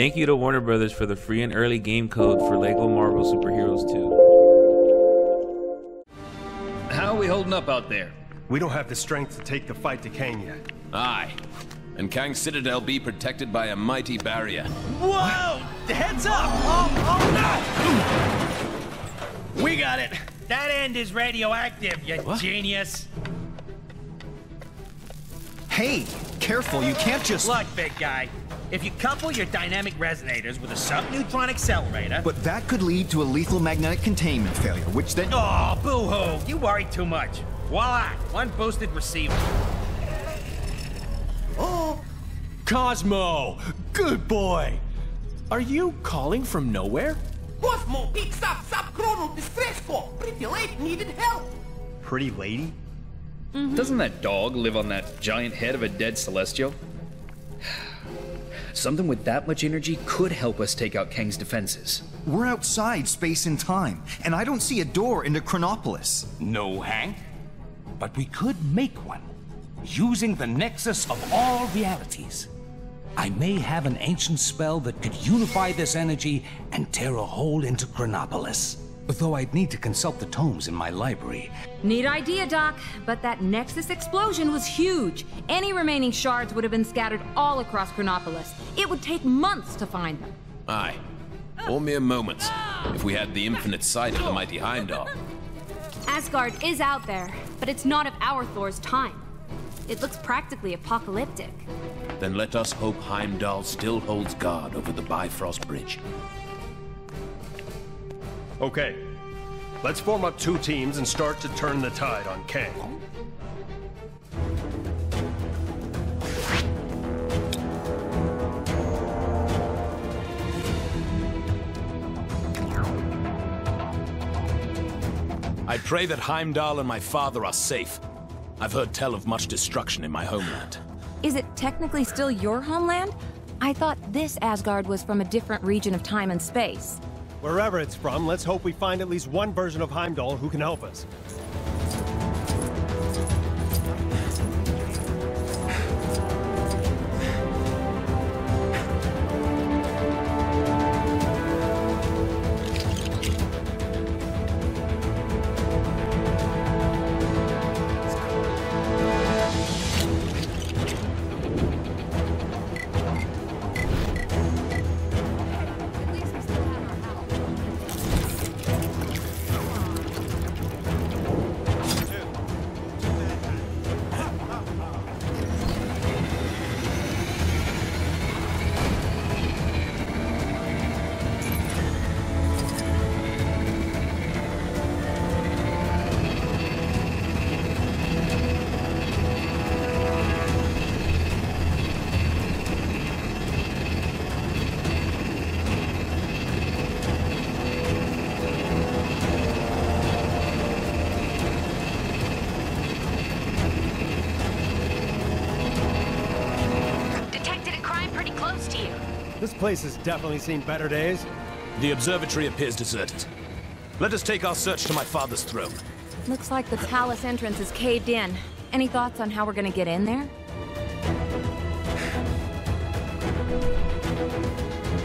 Thank you to Warner Brothers for the free and early game code for LEGO Marvel Superheroes 2. How are we holding up out there? We don't have the strength to take the fight to Kang yet. Aye. And Kang's Citadel be protected by a mighty barrier. Whoa! Heads up! Oh no! We got it! That end is radioactive, you genius! Hey, careful, you can't just... Look, big guy. If you couple your dynamic resonators with a subneutron accelerator... But that could lead to a lethal magnetic containment failure, which then... Oh, boo-hoo! You worry too much. Voila! One boosted receiver. Oh! Cosmo! Good boy! Are you calling from nowhere? Cosmo picks up sub-chronal distress call. Pretty late, needed help. Pretty lady? Doesn't that dog live on that giant head of a dead Celestial? Something with that much energy could help us take out Kang's defenses. We're outside space and time, and I don't see a door into Chronopolis. No, Hank. But we could make one, using the nexus of all realities. I may have an ancient spell that could unify this energy and tear a hole into Chronopolis. Though I'd need to consult the tomes in my library. Neat idea, Doc, but that Nexus explosion was huge. Any remaining shards would have been scattered all across Chronopolis. It would take months to find them. Aye. Or mere moments, if we had the infinite sight of the mighty Heimdall. Asgard is out there, but it's not of our Thor's time. It looks practically apocalyptic. Then let us hope Heimdall still holds guard over the Bifrost Bridge. Okay. Let's form up 2 teams and start to turn the tide on Kang. I pray that Heimdall and my father are safe. I've heard tell of much destruction in my homeland. Is it technically still your homeland? I thought this Asgard was from a different region of time and space. Wherever it's from, let's hope we find at least one version of Heimdall who can help us. This place has definitely seen better days. The observatory appears deserted. Let us take our search to my father's throne. Looks like the palace entrance is caved in. Any thoughts on how we're gonna get in there?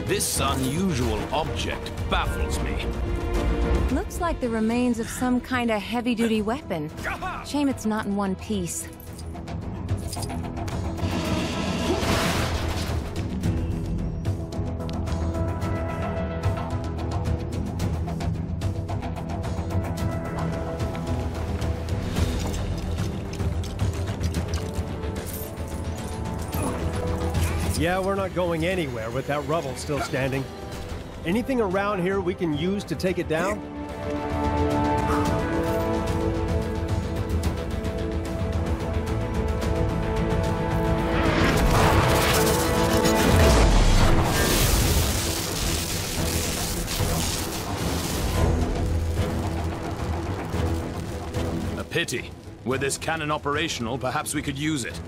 This unusual object baffles me. Looks like the remains of some kind of heavy-duty weapon. Shame it's not in one piece. Yeah, we're not going anywhere with that rubble still standing. Anything around here we can use to take it down? A pity. Were this cannon operational, perhaps we could use it.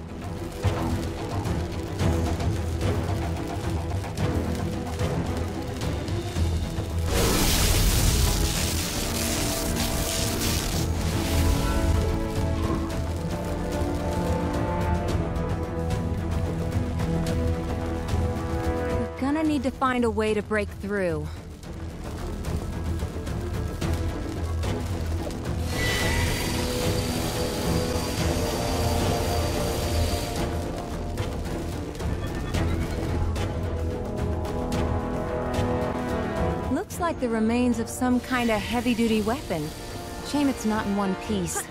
gonna need to find a way to break through. Looks like the remains of some kind of heavy-duty weapon. Shame it's not in one piece.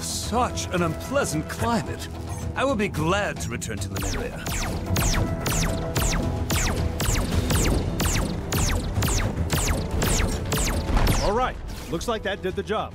Such an unpleasant climate. I will be glad to return to Lemuria. All right, looks like that did the job.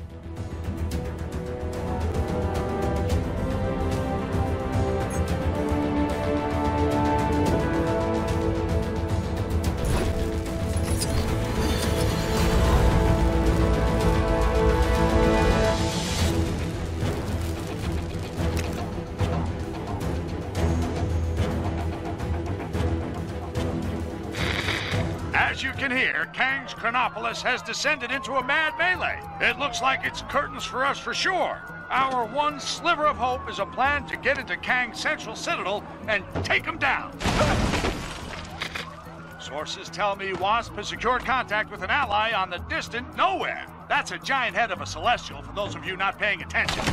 As you can hear, Kang's Chronopolis has descended into a mad melee. It looks like it's curtains for us for sure. Our one sliver of hope is a plan to get into Kang's central citadel and take him down. Sources tell me Wasp has secured contact with an ally on the distant Knowhere. That's a giant head of a celestial for those of you not paying attention.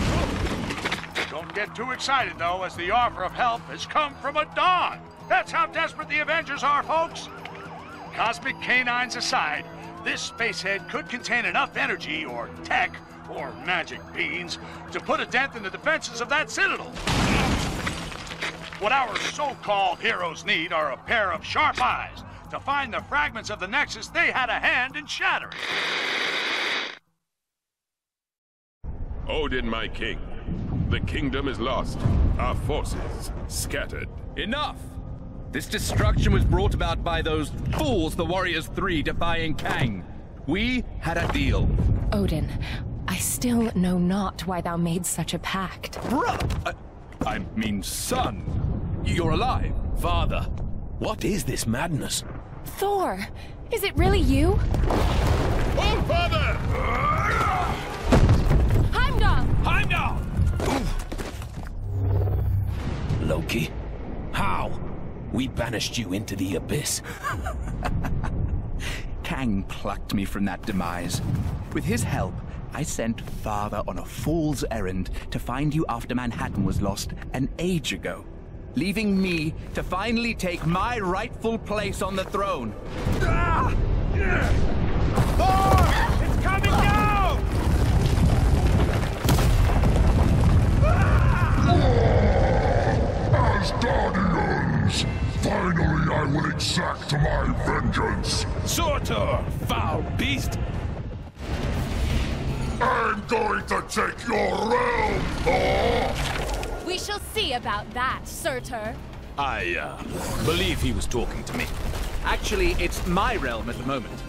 Don't get too excited though, as the offer of help has come from a dog. That's how desperate the Avengers are, folks. Cosmic canines aside, this spacehead could contain enough energy or tech or magic beans to put a dent in the defenses of that citadel. What our so-called heroes need are a pair of sharp eyes to find the fragments of the Nexus they had a hand in shattering. Odin, my king. The kingdom is lost. Our forces scattered. Enough! This destruction was brought about by those fools, the Warriors 3, defying Kang. We had a deal. Odin, I still know not why thou made such a pact. Brother! I mean, son. You're alive. Father, what is this madness? Thor, is it really you? Oh, father! Heimdall! Heimdall! Loki? How? We banished you into the abyss. Kang plucked me from that demise. With his help, I sent Father on a fool's errand to find you after Manhattan was lost an age ago, leaving me to finally take my rightful place on the throne. Ah! Thor! It's coming down! As Guardians, finally I will exact my vengeance. Surtur, foul beast! I'm going to take your realm, Thor! We shall see about that, Surtur. I, believe he was talking to me. Actually, it's my realm at the moment.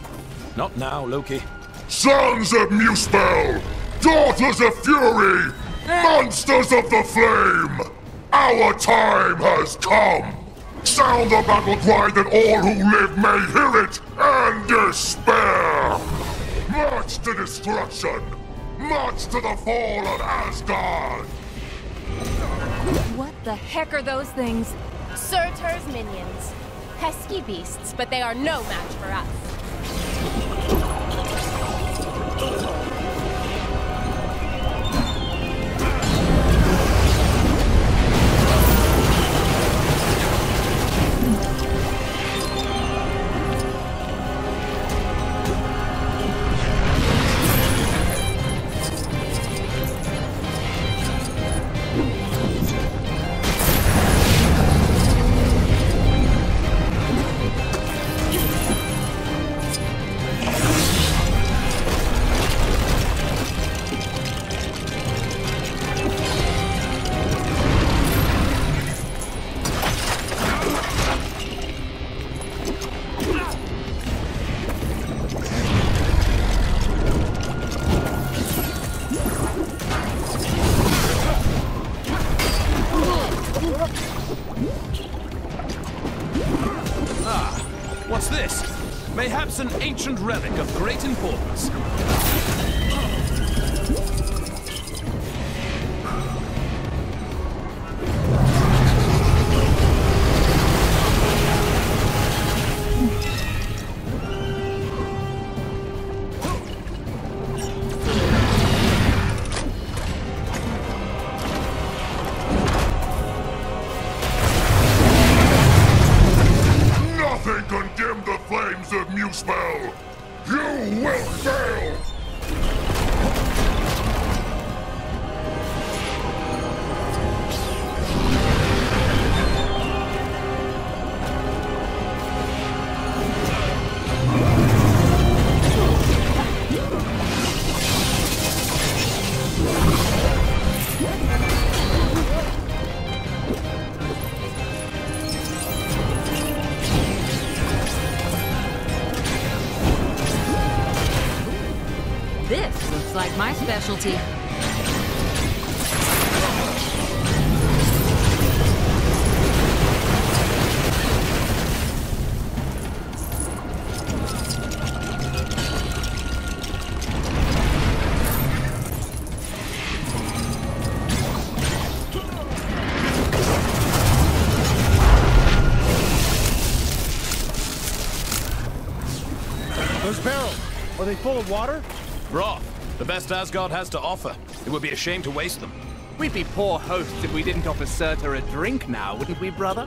Not now, Loki. Sons of Muspel! Daughters of Fury! Monsters of the Flame! Our time has come! Sound the battle cry that all who live may hear it and despair! March to destruction! March to the fall of Asgard! What the heck are those things? Surtur's minions. Pesky beasts, but they are no match for us. this? Mayhaps an ancient relic of great importance. Nothing can dim the flames of Muspel! You will fail! This looks like my specialty. Those barrels, are they full of water? Broth, the best Asgard has to offer. It would be a shame to waste them. We'd be poor hosts if we didn't offer Surtur a drink now, wouldn't we, brother?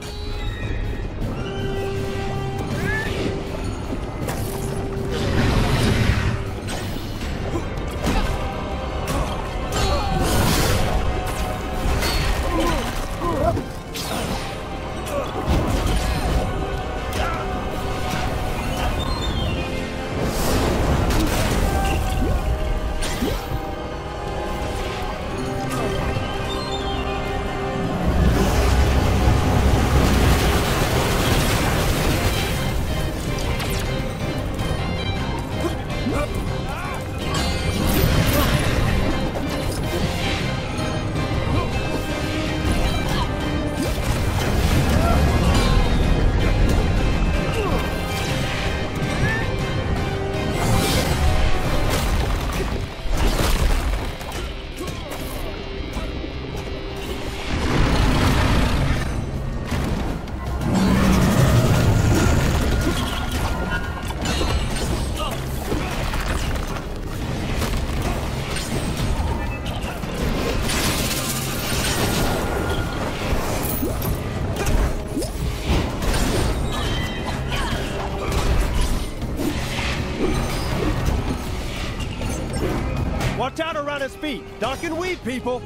Watch out around his feet. Duck and weave, people.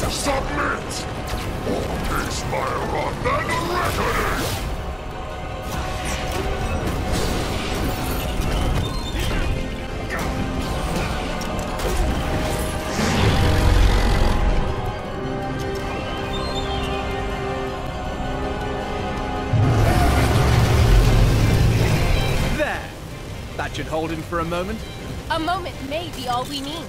Submit! Or expire on that reckoning! That should hold him for a moment. A moment may be all we need.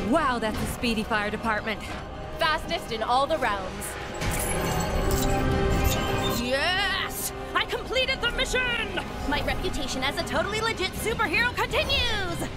Wow, that's a speedy fire department. fastest in all the realms. Yes! I completed the mission! My reputation as a totally legit superhero continues!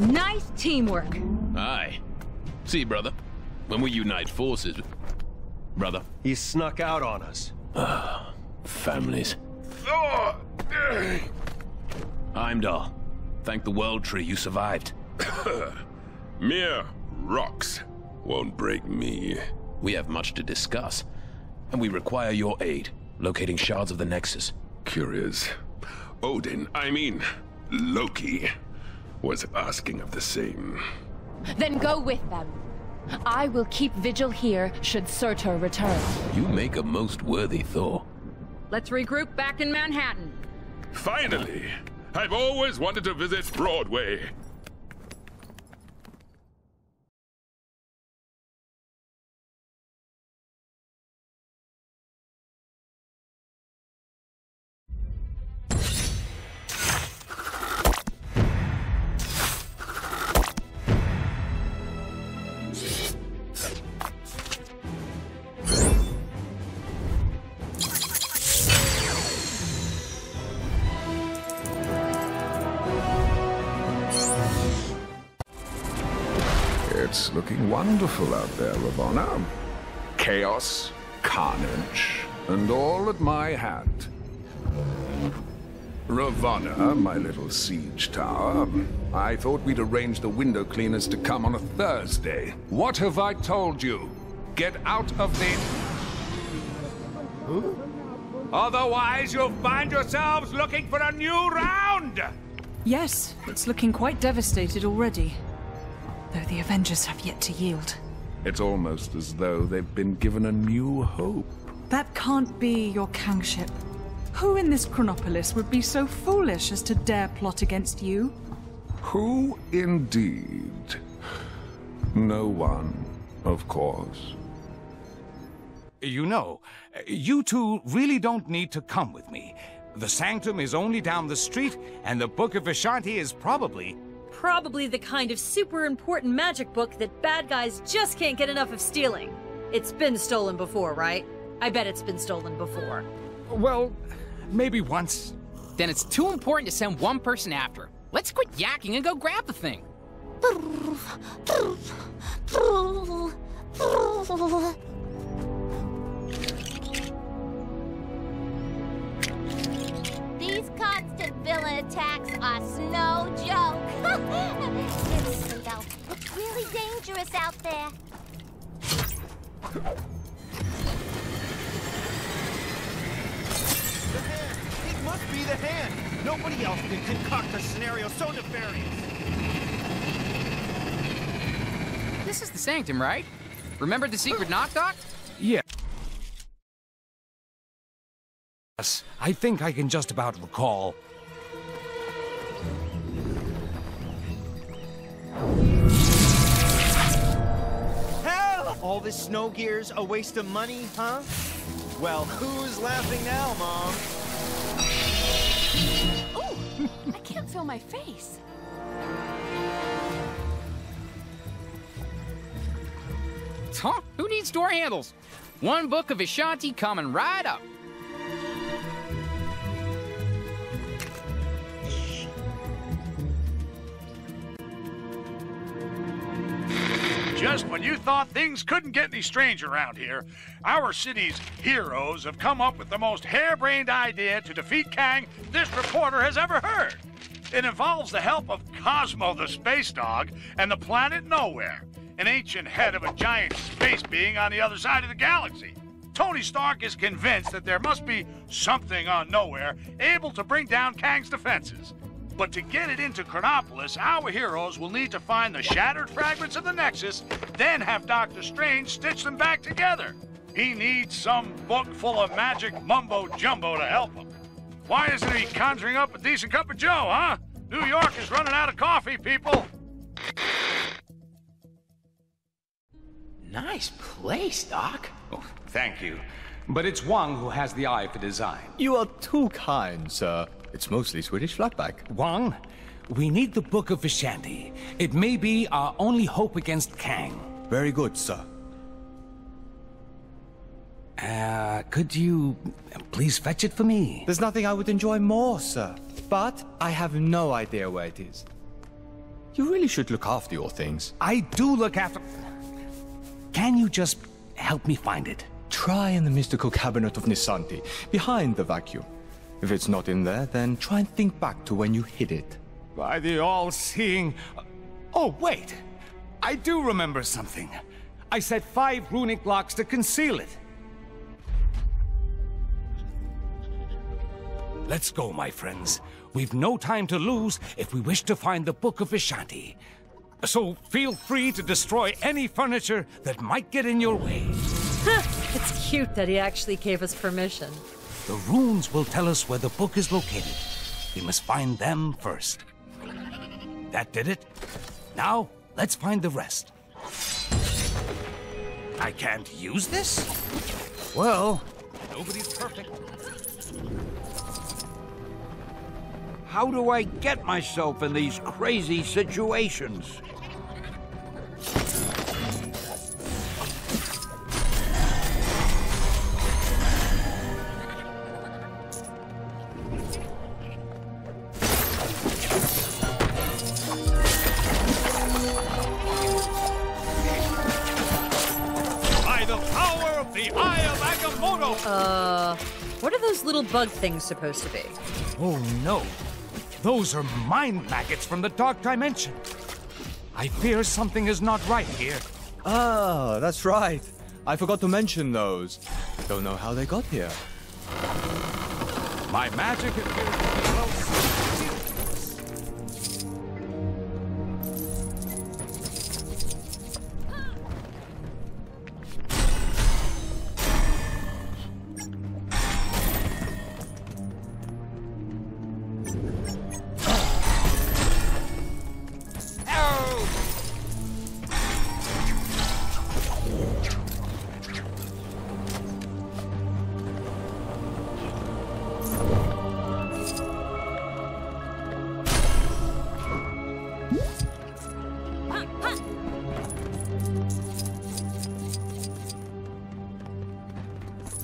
Nice teamwork. Aye. See, brother, when we unite forces... Brother. He snuck out on us. Families. Heimdall, thank the World Tree you survived. Mere rocks won't break me. We have much to discuss, and we require your aid, locating shards of the Nexus. Curious. Loki was asking of the same. Then go with them. I will keep vigil here should Surtur return. You make a most worthy Thor. Let's regroup back in Manhattan. Finally! I've always wanted to visit Broadway. It's looking wonderful out there, Ravonna. Chaos, carnage, and all at my hand. Ravonna, my little siege tower, I thought we'd arrange the window cleaners to come on a Thursday. What have I told you? Get out of the... Otherwise, you'll find yourselves looking for a new round! Yes, it's looking quite devastated already. Though the Avengers have yet to yield. It's almost as though they've been given a new hope. That can't be your kingship. Who in this Chronopolis would be so foolish as to dare plot against you? Who indeed? No one, of course. You know, you two really don't need to come with me. The Sanctum is only down the street, and the Book of Vishanti is probably the kind of super important magic book that bad guys just can't get enough of stealing. It's been stolen before, right? I bet it's been stolen before. Well, maybe once. Then it's too important to send one person after it. Let's quit yakking and go grab the thing. These constant villain attacks are no joke. Seriously, though, it's really dangerous out there. The hand! It must be the hand! Nobody else can concoct a scenario so nefarious! This is the Sanctum, right? Remember the secret knock-knock? Yeah. Yes, I think I can just about recall. Hell! All this snow gear's a waste of money, huh? Well, who's laughing now, Mom? Ooh! I can't feel my face. Huh? Who needs door handles? One Book of Vishanti coming right up. Just when you thought things couldn't get any stranger around here, our city's heroes have come up with the most harebrained idea to defeat Kang this reporter has ever heard. It involves the help of Cosmo the space dog and the planet Knowhere, an ancient head of a giant space being on the other side of the galaxy. Tony Stark is convinced that there must be something on Knowhere able to bring down Kang's defenses. But to get it into Chronopolis, our heroes will need to find the shattered fragments of the Nexus, then have Doctor Strange stitch them back together. He needs some book full of magic mumbo-jumbo to help him. Why isn't he conjuring up a decent cup of joe, huh? New York is running out of coffee, people. Nice place, Doc. Oh, thank you. But it's Wang who has the eye for design. You are too kind, sir. It's mostly Swedish flatback. Wang, we need the Book of Vishanti. It may be our only hope against Kang. Very good, sir. Could you please fetch it for me? There's nothing I would enjoy more, sir. But I have no idea where it is. You really should look after your things. I do look after... Can you just help me find it? Try in the mystical cabinet of Nisanti, behind the vacuum. If it's not in there, then try and think back to when you hid it. By the all-seeing... Oh, wait! I do remember something. I set 5 runic locks to conceal it. Let's go, my friends. We've no time to lose if we wish to find the Book of Vishanti. So feel free to destroy any furniture that might get in your way. It's cute that he actually gave us permission. The runes will tell us where the book is located. We must find them first. That did it. Now, let's find the rest. I can't use this? Well, nobody's perfect. How do I get myself in these crazy situations? By the power of the Eye of Agamotto! What are those little bug things supposed to be? Oh no. Those are mind maggots from the Dark Dimension. I fear something is not right here. Ah, that's right. I forgot to mention those. Don't know how they got here. My magic appears to be well suited.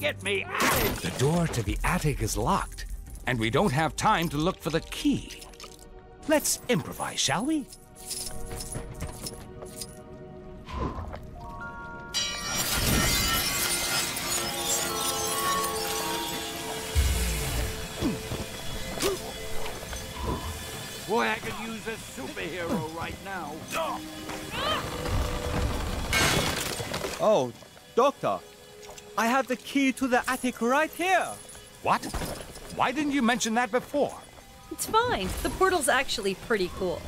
Get me out! The door to the attic is locked, and we don't have time to look for the key. Let's improvise, shall we? Boy, I could use a superhero right now. Oh, Doctor. I have the key to the attic right here. What? Why didn't you mention that before? It's fine. The portal's actually pretty cool.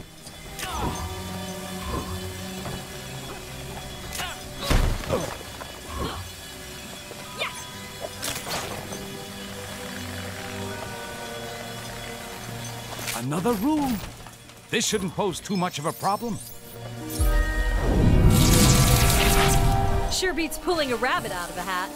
Another room. This shouldn't pose too much of a problem. Sure beats pulling a rabbit out of a hat.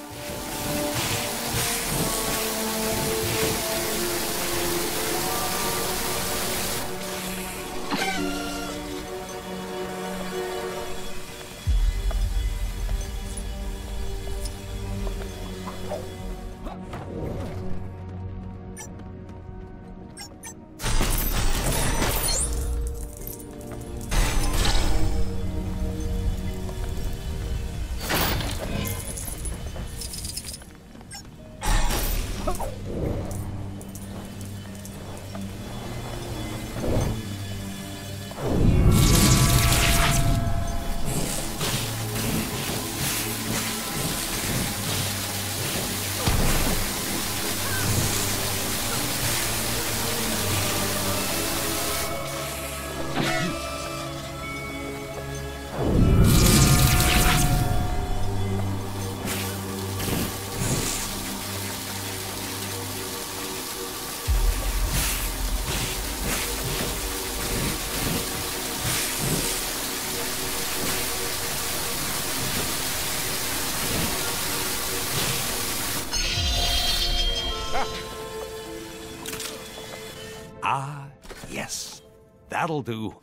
Yes, that'll do.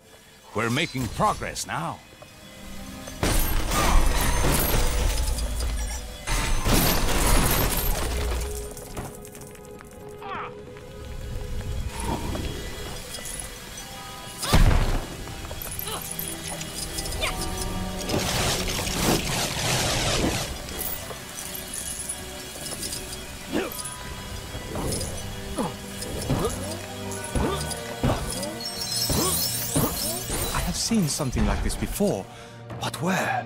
We're making progress now. Seen something like this before, but where?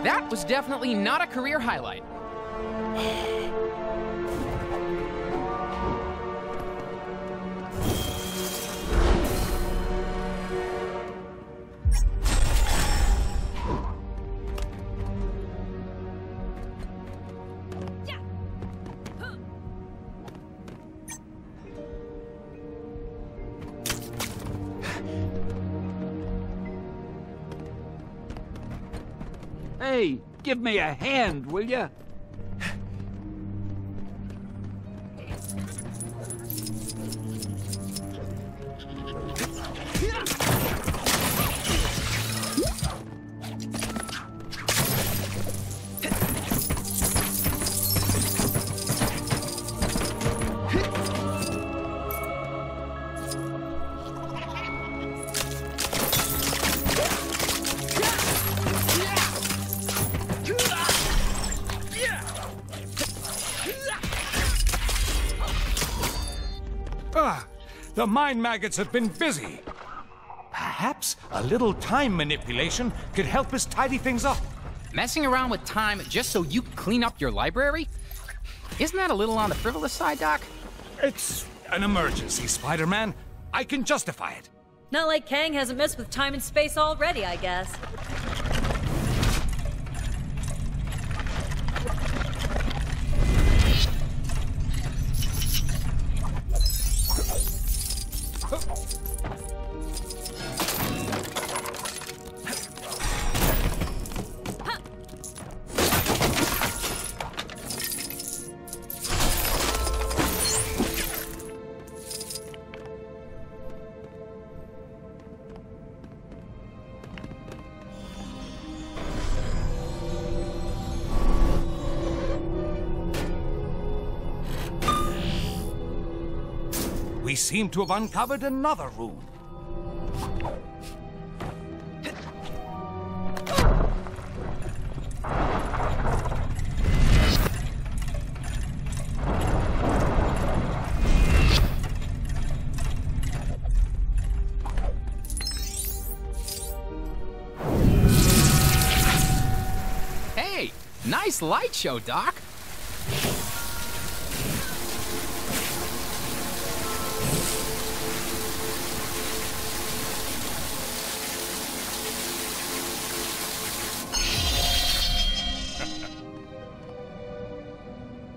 That was definitely not a career highlight. Hey, give me a hand, will ya? The mind maggots have been busy. Perhaps a little time manipulation could help us tidy things up. Messing around with time just so you can clean up your library? Isn't that a little on the frivolous side, Doc? It's an emergency, Spider-Man. I can justify it. Not like Kang hasn't messed with time and space already, I guess. We seem to have uncovered another room. Hey, nice light show, Doc.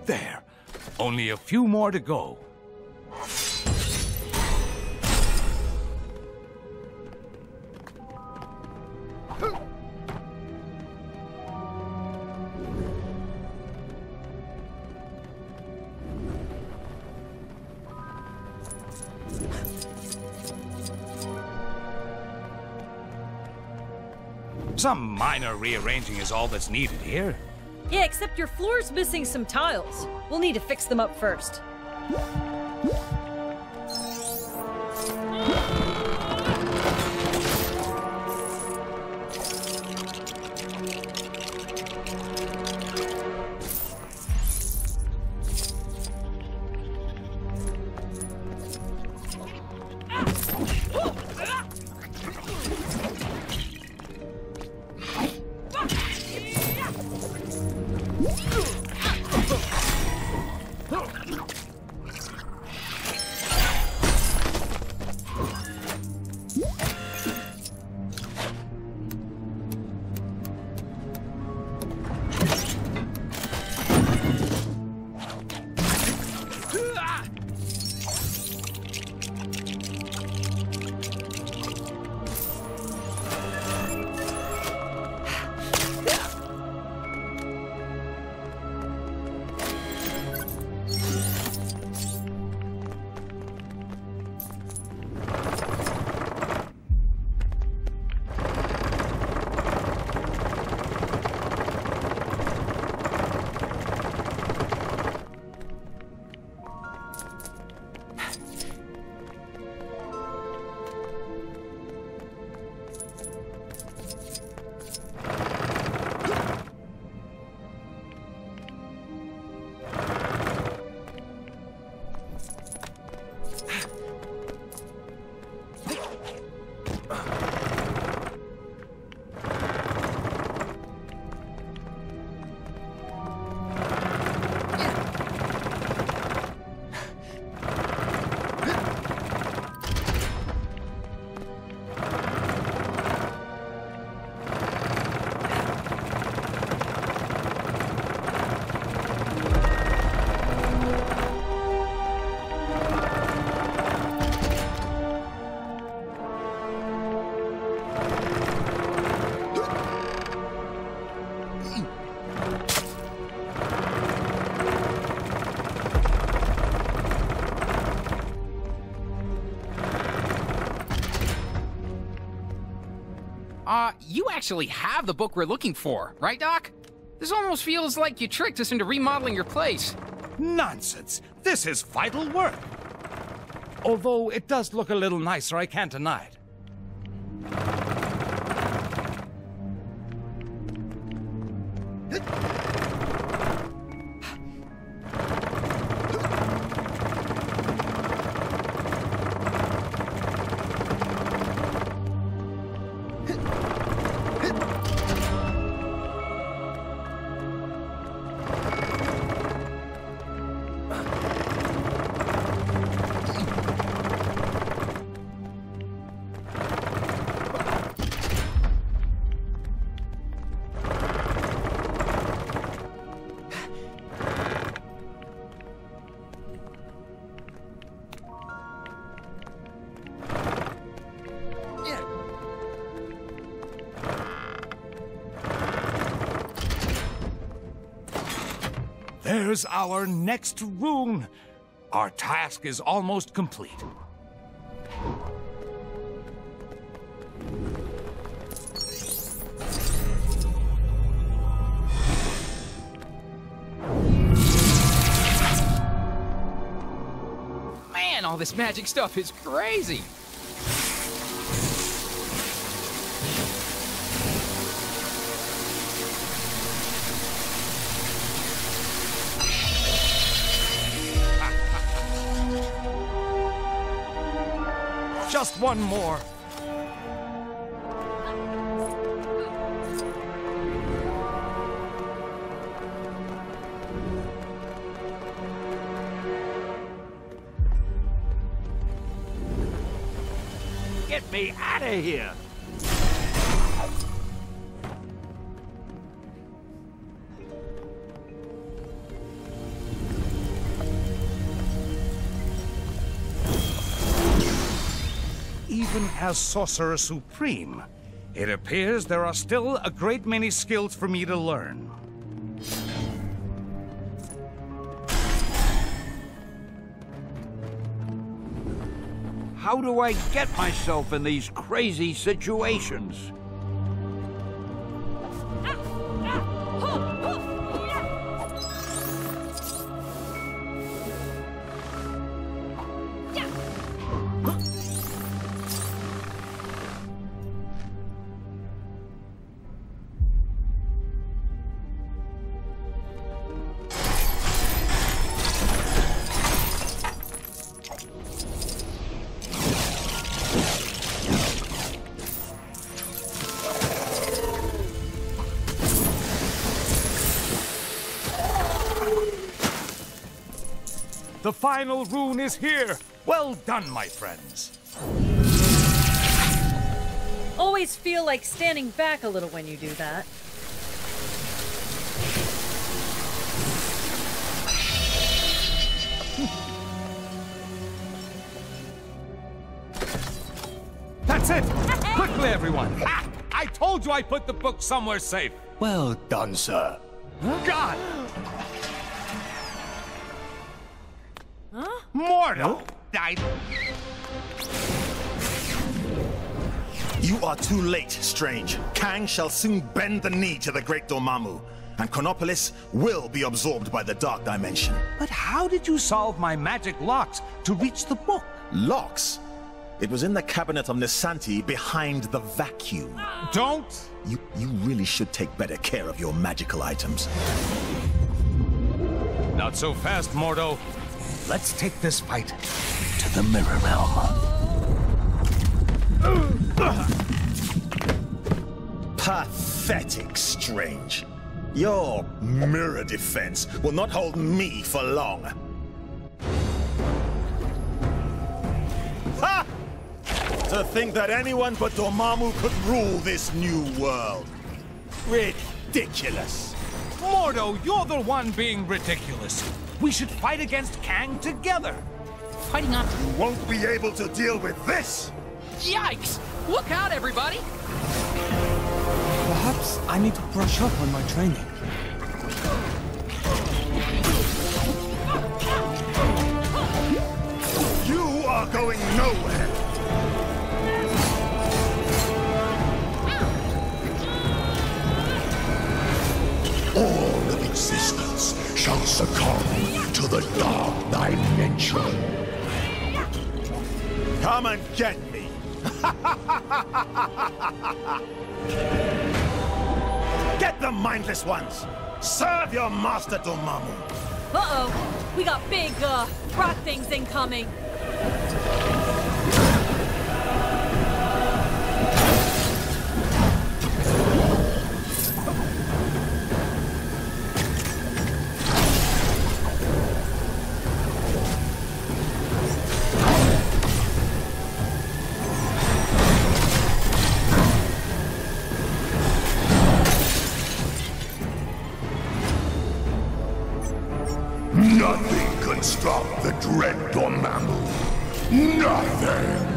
There. Only a few more to go. Some minor rearranging is all that's needed here. Yeah, except your floor's missing some tiles. We'll need to fix them up first. you actually have the book we're looking for, right, Doc? This almost feels like you tricked us into remodeling your place. Nonsense! This is vital work! Although it does look a little nicer, I can't deny it. There's our next rune. Our task is almost complete. Man, all this magic stuff is crazy. Just one more. Get me out of here! Even as Sorcerer Supreme, it appears there are still a great many skills for me to learn. How do I get myself in these crazy situations? The final rune is here! Well done, my friends! Always feel like standing back a little when you do that. That's it! Quickly, everyone! Ha! I told you I put the book somewhere safe! Well done, sir. God! Huh? Mortal! You are too late, Strange. Kang shall soon bend the knee to the Great Dormammu, and Chronopolis will be absorbed by the Dark Dimension. But how did you solve my magic locks to reach the book? Locks? It was in the cabinet of Nisanti behind the vacuum. Don't! You really should take better care of your magical items. Not so fast, Mordo. Let's take this fight to the Mirror Realm. Pathetic, Strange. Your mirror defense will not hold me for long. Ha! To think that anyone but Dormammu could rule this new world. Ridiculous. Mordo, you're the one being ridiculous. We should fight against Kang together. Fighting on... You won't be able to deal with this! Yikes! Look out, everybody! Perhaps I need to brush up on my training. You are going nowhere! to the dark dimension. Come and get me! Get the mindless ones! Serve your master, Dormammu! Uh-oh. We got big, rock things incoming. Nothing can stop the dread Dormammu. Nothing!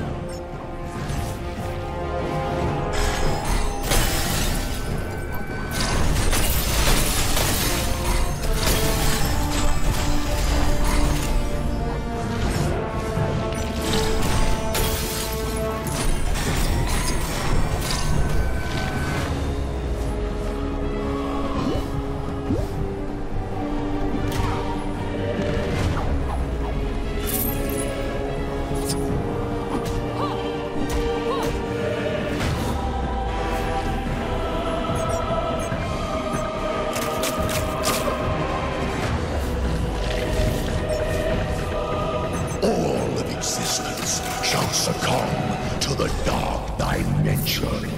Succumb to the dark dimension.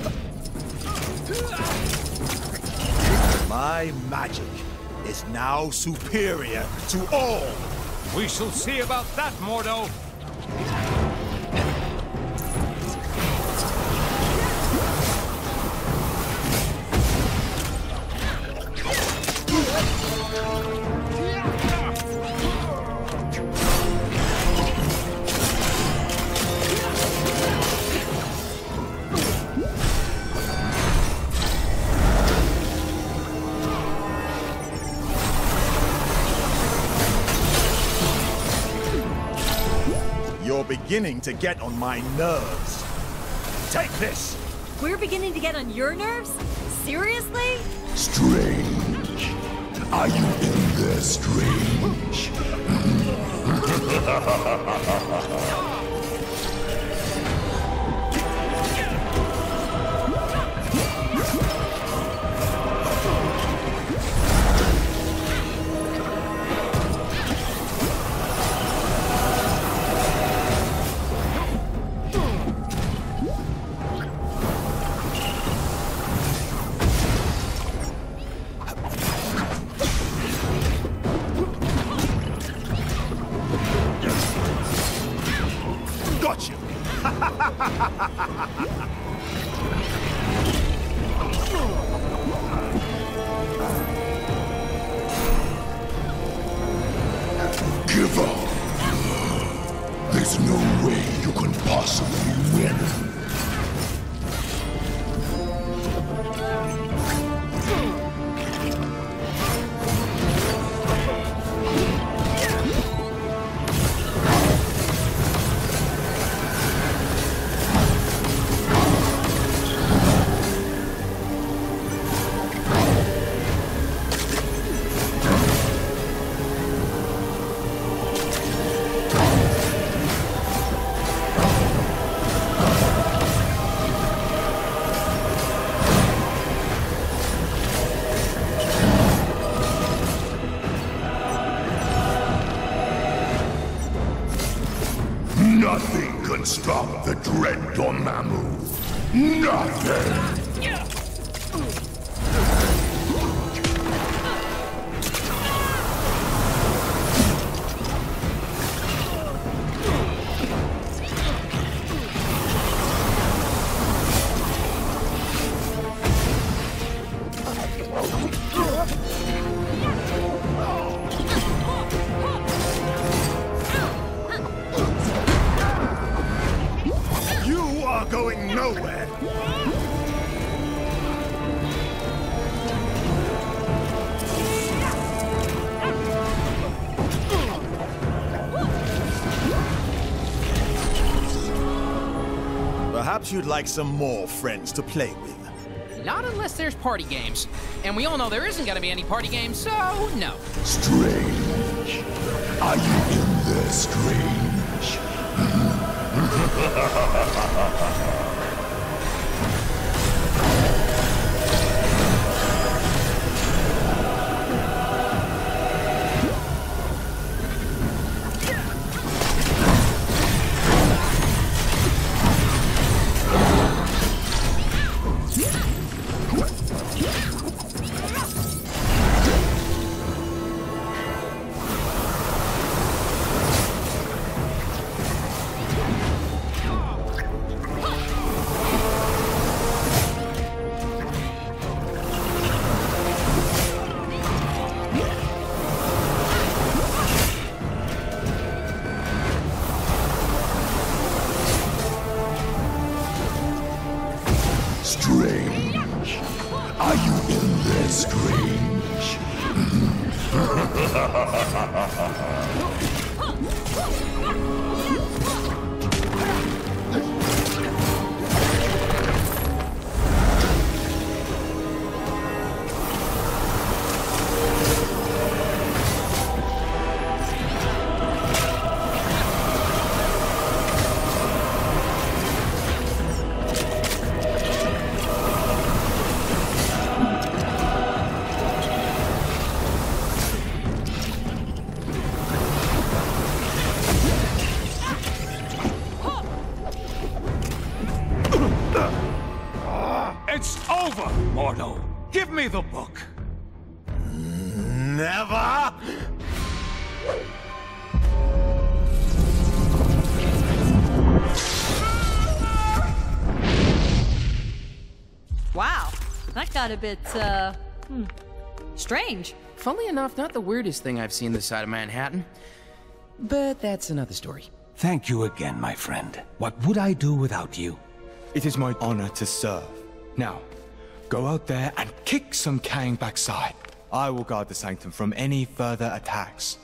My magic is now superior to all. We shall see about that, Mordo. You're beginning to get on my nerves. Take this! We're beginning to get on your nerves? Seriously? Strange. Are you in there, Strange? Got you! Give up. There's no way you can possibly win. Nothing can stop the dread Dormammu. Nothing! You are going nowhere! Perhaps you'd like some more friends to play with. Not unless there's party games. And we all know there isn't gonna be any party games, so no. Strange. Are you in there, Strange? Strange. Are you in there, Strange? It's over, mortal. Give me the book. Never! Wow, that got a bit, strange. Funnily enough, not the weirdest thing I've seen this side of Manhattan. But that's another story. Thank you again, my friend. What would I do without you? It is my honor to serve. Now, go out there and kick some Kang backside. I will guard the Sanctum from any further attacks.